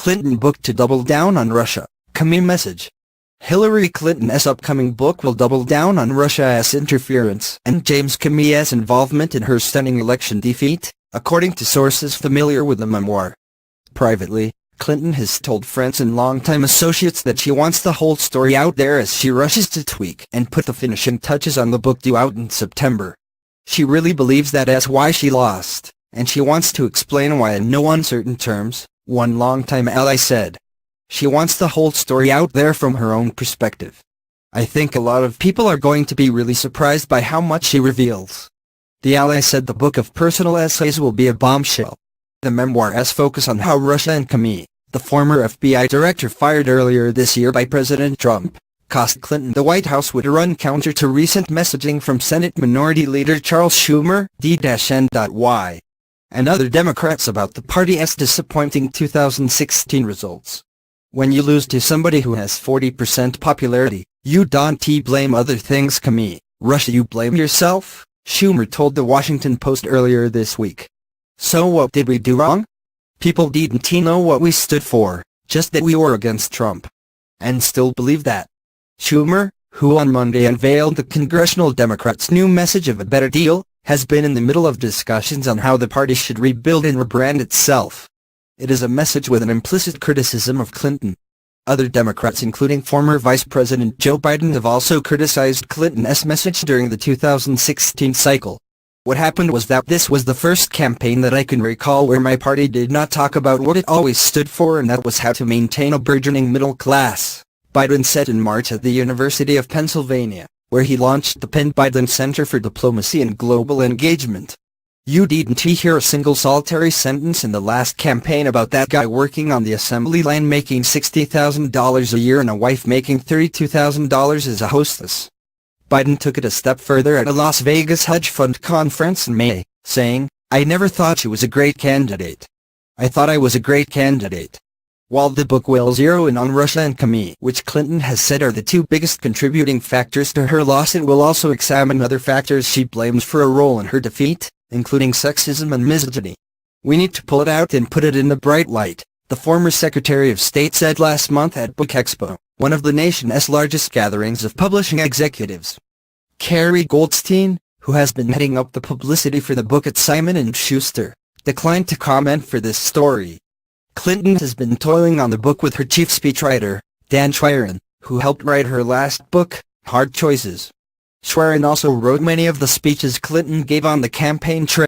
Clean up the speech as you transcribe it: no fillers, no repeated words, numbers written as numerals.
Clinton book to double down on Russia, Comey message. Hillary Clinton's upcoming book will double down on Russia's interference and James Comey's involvement in her stunning election defeat, according to sources familiar with the memoir. Privately, Clinton has told friends and longtime associates that she wants the whole story out there as she rushes to tweak and put the finishing touches on the book due out in September. She really believes that is why she lost, and she wants to explain why in no uncertain terms, one longtime ally said. She wants the whole story out there from her own perspective. I think a lot of people are going to be really surprised by how much she reveals. The ally said the book of personal essays will be a bombshell. The memoir's focus on how Russia and Comey, the former FBI director fired earlier this year by President Trump, cost Clinton the White House would run counter to recent messaging from Senate Minority Leader Charles Schumer, D-N.Y, and other Democrats about the party's disappointing 2016 results. When you lose to somebody who has 40% popularity, you don't blame other things. Comey, Russia, you blame yourself, Schumer told the Washington Post earlier this week. So what did we do wrong? People didn't know what we stood for, just that we were against Trump. And still believe that. Schumer, who on Monday unveiled the congressional Democrats' new message of a better deal, has been in the middle of discussions on how the party should rebuild and rebrand itself. It is a message with an implicit criticism of Clinton. Other Democrats, including former Vice President Joe Biden, have also criticized Clinton's message during the 2016 cycle. What happened was that this was the first campaign that I can recall where my party did not talk about what it always stood for, and that was how to maintain a burgeoning middle class, Biden said in March at the University of Pennsylvania, where he launched the Penn Biden Center for Diplomacy and Global Engagement. You didn't hear a single solitary sentence in the last campaign about that guy working on the assembly line making $60,000 a year and a wife making $32,000 as a hostess. Biden took it a step further at a Las Vegas hedge fund conference in May, saying, "I never thought she was a great candidate. I thought I was a great candidate." While the book will zero in on Russia and Comey, which Clinton has said are the two biggest contributing factors to her loss, it will also examine other factors she blames for a role in her defeat, including sexism and misogyny. "We need to pull it out and put it in the bright light," the former Secretary of State said last month at Book Expo, one of the nation's largest gatherings of publishing executives. Carrie Goldstein, who has been heading up the publicity for the book at Simon & Schuster, declined to comment for this story. Clinton has been toiling on the book with her chief speechwriter, Dan Schwerin, who helped write her last book, Hard Choices. Schwerin also wrote many of the speeches Clinton gave on the campaign trail.